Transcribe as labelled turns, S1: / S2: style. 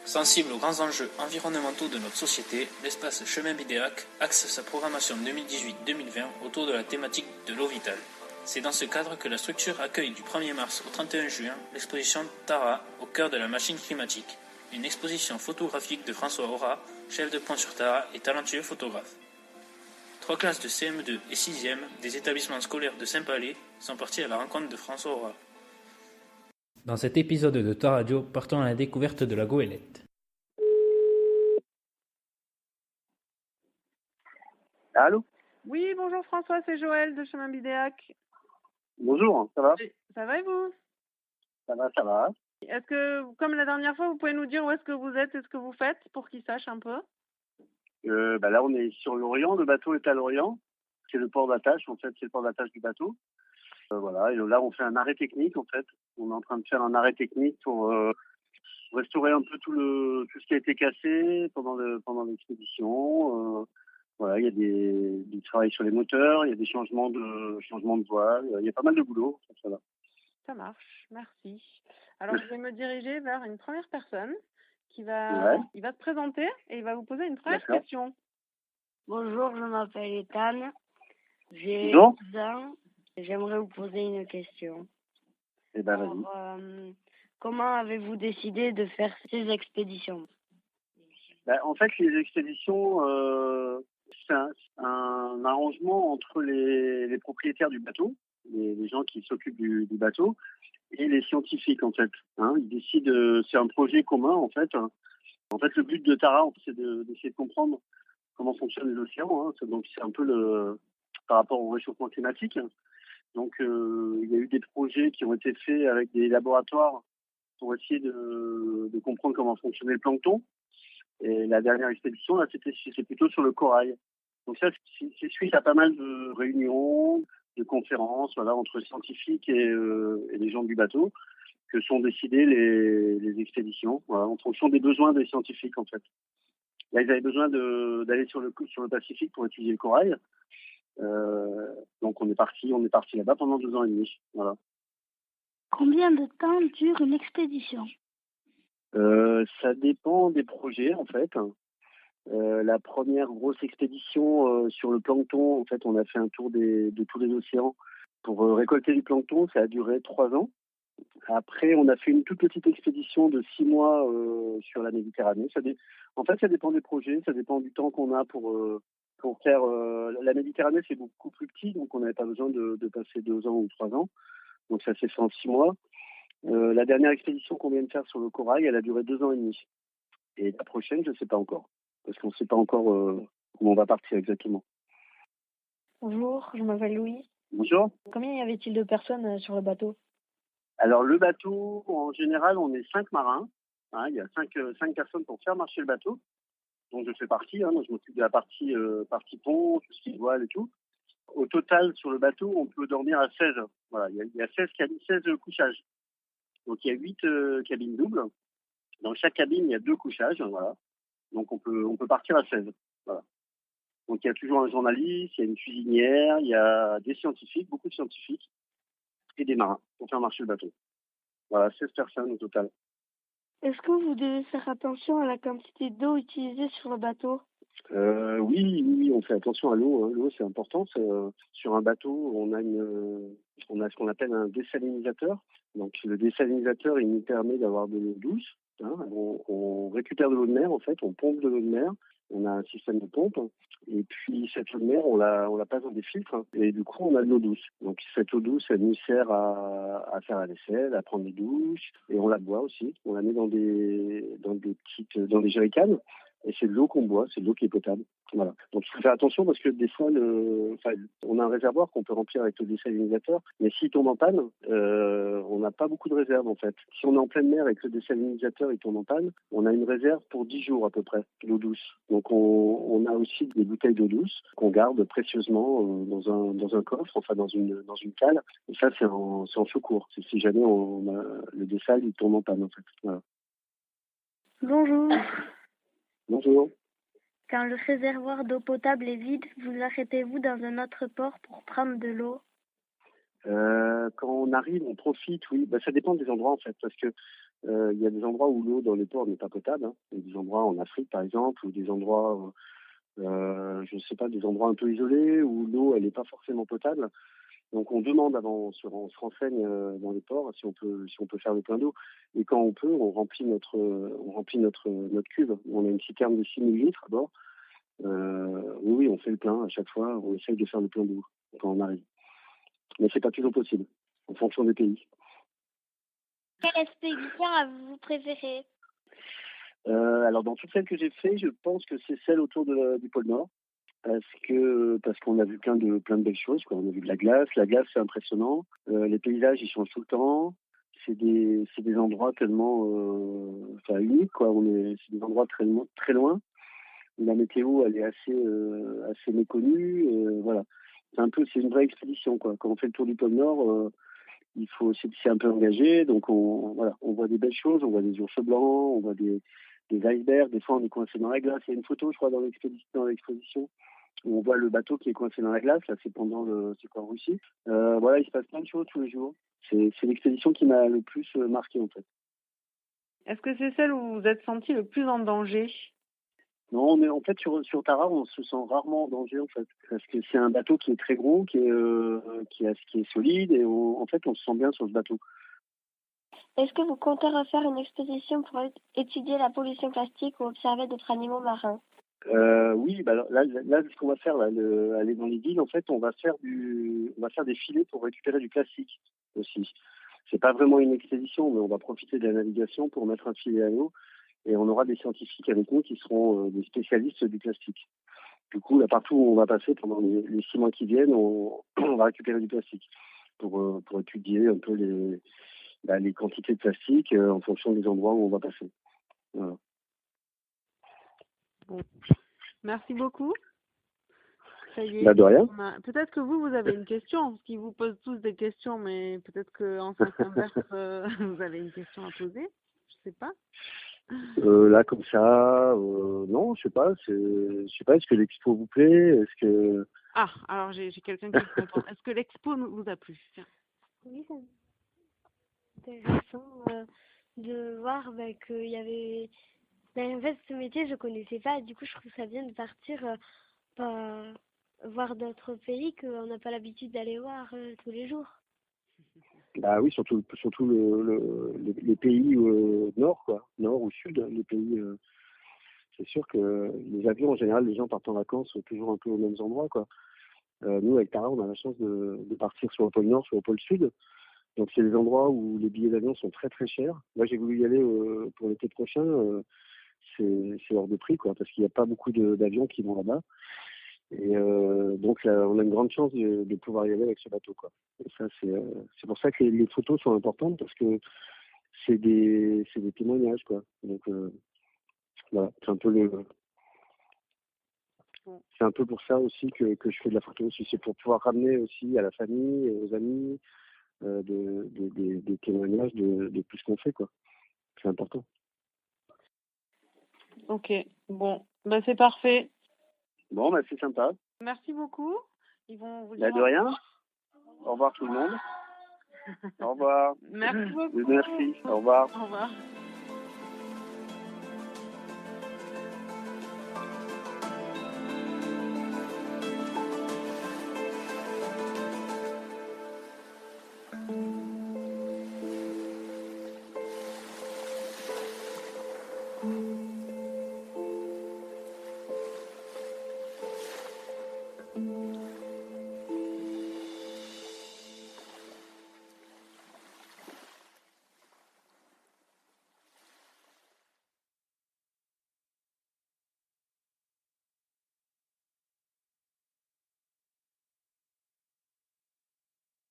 S1: Sensible aux grands enjeux environnementaux de notre société, l'espace Chemin Bidéac axe sa programmation 2018-2020 autour de la thématique de l'eau vitale. C'est dans ce cadre que la structure accueille du 1er mars au 31 juin l'exposition Tara au cœur de la machine climatique, une exposition photographique de François Aura, chef de Pointe-sur-Tara et talentueux photographe. 3 classes de CM2 et 6e des établissements scolaires de Saint-Palais sont partis à la rencontre de François Aura. Dans cet épisode de Ta Radio, partons à la découverte de la goélette.
S2: Allô?
S3: Oui, bonjour François, c'est Joël de Chemin Bidéac.
S2: Bonjour, ça va?
S3: Ça va et vous?
S2: Ça va.
S3: Est-ce que, comme la dernière fois, vous pouvez nous dire où est-ce que vous êtes et ce que vous faites pour qu'ils sachent un peu?
S2: Là, on est sur l'Orient, le bateau est à l'Orient. C'est le port d'attache, en fait, c'est le port d'attache du bateau. Voilà, et là, on fait un arrêt technique, en fait. On est en train de faire un arrêt technique pour restaurer un peu tout ce qui a été cassé pendant l'expédition. Voilà, il y a du travail sur les moteurs, il y a des changements de voile, il y a pas mal de boulot. Voilà.
S3: Ça marche, merci. Alors, je vais me diriger vers une première personne il va se présenter et il va vous poser une première question.
S4: Bonjour, je m'appelle Ethan. J'ai 12 ans. J'aimerais vous poser une question.
S2: Eh ben, vas-y.
S4: Comment avez-vous décidé de faire ces expéditions?
S2: En fait, les expéditions, c'est un arrangement entre les propriétaires du bateau, les gens qui s'occupent du bateau, et les scientifiques, en fait. Ils décident, c'est un projet commun, en fait. En fait, le but de Tara, c'est d'essayer de comprendre comment fonctionnent les océans. Donc, c'est un peu par rapport au réchauffement climatique. Donc, il y a eu des projets qui ont été faits avec des laboratoires pour essayer de comprendre comment fonctionnait le plancton. Et la dernière expédition, là, c'était plutôt sur le corail. Donc ça, c'est suite à pas mal de réunions, de conférences, voilà, entre scientifiques et les gens du bateau, que sont décidées les expéditions, voilà, en fonction des besoins des scientifiques, en fait. Là, ils avaient besoin d'aller sur le Pacifique pour étudier le corail. Donc on est parti là-bas pendant 2 ans et demi. Voilà.
S4: Combien de temps dure une expédition?
S2: Ça dépend des projets, en fait. La première grosse expédition sur le plancton, en fait, on a fait un tour de tous les océans pour récolter du plancton. Ça a duré 3 ans. Après, on a fait une toute petite expédition de 6 mois sur la Méditerranée. En fait, ça dépend des projets, ça dépend du temps qu'on a pour faire. La Méditerranée, c'est beaucoup plus petit, donc on n'avait pas besoin de passer 2 ans ou 3 ans. Donc ça s'est fait en 6 mois. La dernière expédition qu'on vient de faire sur le corail, elle a duré 2 ans et demi. Et la prochaine, je ne sais pas encore. Parce qu'on ne sait pas encore où on va partir exactement.
S4: Bonjour, je m'appelle Louis.
S2: Bonjour.
S4: Combien y avait-il de personnes sur le bateau?
S2: Alors, le bateau, en général, on est 5 marins. Il y a 5 personnes pour faire marcher le bateau. Donc, je fais partie. Donc, je m'occupe de la partie pont, tout ce qui est voile et tout. Au total, sur le bateau, on peut dormir à 16. Voilà, il y a 16 couchages. Donc, il y a 8 cabines doubles. Dans chaque cabine, il y a 2 couchages. Voilà. Donc, on peut partir à 16. Voilà. Donc, il y a toujours un journaliste, il y a une cuisinière, il y a des scientifiques, beaucoup de scientifiques, et des marins pour faire marcher le bateau. Voilà, 16 personnes au total.
S4: Est-ce que vous devez faire attention à la quantité d'eau utilisée sur le bateau?
S2: Oui, on fait attention à l'eau. L'eau, c'est important. Sur un bateau, on a ce qu'on appelle un désalinisateur. Donc, le désalinisateur, il nous permet d'avoir de l'eau douce. On récupère de l'eau de mer, en fait, on pompe de l'eau de mer. On a un système de pompe. Et puis, cette eau de mer, on la passe dans des filtres. Et du coup, on a de l'eau douce. Donc, cette eau douce, elle nous sert à faire la vaisselle, à prendre des douches. Et on la boit aussi. On la met dans des jerrycans. Et c'est de l'eau qu'on boit, c'est de l'eau qui est potable. Voilà. Donc il faut faire attention parce que des fois, on a un réservoir qu'on peut remplir avec le désalinisateur, mais s'il tombe en panne, on n'a pas beaucoup de réserve en fait. Si on est en pleine mer et que le désalinisateur il tombe en panne, on a une réserve pour 10 jours à peu près d'eau douce. Donc on a aussi des bouteilles d'eau douce qu'on garde précieusement dans un coffre, enfin dans une cale. Et ça c'est en secours. C'est si jamais le désal il tombe en panne en fait. Voilà.
S4: Bonjour.
S2: Bonjour.
S4: Quand le réservoir d'eau potable est vide, vous arrêtez-vous dans un autre port pour prendre de l'eau?
S2: Quand on arrive, on profite, oui. Ça dépend des endroits en fait, parce que il y a des endroits où l'eau dans les ports n'est pas potable. Hein. Il y a des endroits en Afrique par exemple, ou des endroits, je ne sais pas, des endroits un peu isolés où l'eau elle n'est pas forcément potable. Donc on demande avant, on se renseigne dans les ports si on peut faire le plein d'eau. Et quand on peut, on remplit notre cuve. On a une citerne de 6 000 litres à bord. Oui, on fait le plein à chaque fois. On essaye de faire le plein d'eau quand on arrive. Mais c'est pas toujours possible, en fonction des pays.
S4: Quelle expédition avez-vous préférée?
S2: Alors dans toutes celles que j'ai fait, je pense que c'est celle autour du pôle Nord. Parce qu'on a vu plein de belles choses, quoi. On a vu de la glace c'est impressionnant. Les paysages ils changent tout le temps. C'est des endroits tellement uniques, quoi. C'est des endroits très très loin. La météo elle est assez méconnue. Voilà. C'est une vraie expédition, quoi. Quand on fait le tour du pôle Nord, c'est un peu engagé. Donc on voit des belles choses, on voit des ours blancs, on voit des icebergs. Des fois on est coincé dans la glace. Il y a une photo, je crois, dans l'exposition. On voit le bateau qui est coincé dans la glace, là, c'est en Russie. Voilà, il se passe plein de choses tous les jours. C'est l'expédition qui m'a le plus marqué, en fait.
S3: Est-ce que c'est celle où vous vous êtes senti le plus en danger?
S2: Non, mais en fait, sur Tara, on se sent rarement en danger, en fait. Parce que c'est un bateau qui est très gros, qui est solide, et en fait, on se sent bien sur ce bateau.
S4: Est-ce que vous comptez refaire une expédition pour étudier la pollution plastique ou observer d'autres animaux marins?
S2: Oui, là, ce qu'on va faire, aller dans les villes, en fait, on va faire des filets pour récupérer du plastique aussi. C'est pas vraiment une expédition, mais on va profiter de la navigation pour mettre un filet à l'eau, et on aura des scientifiques avec nous qui seront des spécialistes du plastique. Du coup, là, partout où on va passer pendant les 6 mois qui viennent, on va récupérer du plastique pour étudier un peu les quantités de plastique en fonction des endroits où on va passer. Voilà.
S3: Bon. Merci beaucoup. Ça y est.
S2: De rien.
S3: Peut-être que vous avez une question, parce qu'ils vous posent tous des questions, mais peut-être qu'en sens inverse, vous avez une question à poser. Je sais pas.
S2: Là, comme ça, non, je sais pas. Est-ce que l'expo vous plaît? Est-ce que...
S3: Ah, alors j'ai quelqu'un qui me répond. Est-ce que l'expo vous a plu? Tiens.
S4: Oui, c'est intéressant de voir qu'il y avait... En fait, ce métier, je connaissais pas. Du coup, je trouve ça bien de partir voir d'autres pays qu'on n'a pas l'habitude d'aller voir tous les jours.
S2: Bah oui, surtout les pays nord, quoi, nord ou sud, les pays. C'est sûr que les avions, en général, les gens partent en vacances toujours un peu aux mêmes endroits, quoi. Nous, avec Tara, on a la chance de partir sur le pôle Nord, sur le pôle Sud. Donc, c'est des endroits où les billets d'avion sont très, très chers. Là, j'ai voulu y aller pour l'été prochain. C'est hors de prix, quoi, parce qu'il n'y a pas beaucoup d'avions qui vont là-bas. Et donc, là, on a une grande chance de pouvoir y aller avec ce bateau, quoi. Et ça, c'est pour ça que les photos sont importantes, parce que c'est des témoignages, quoi. Donc, voilà, c'est un peu pour ça aussi que je fais de la photo aussi. C'est pour pouvoir ramener aussi à la famille, aux amis, des témoignages de tout ce qu'on fait, quoi. C'est important.
S3: Ok, bon, c'est parfait.
S2: Bon, c'est sympa.
S3: Merci beaucoup. Ils vont vous
S2: dire de rien. Au revoir tout le monde. Au revoir.
S3: Merci beaucoup.
S2: Merci. Au revoir.
S3: Au revoir.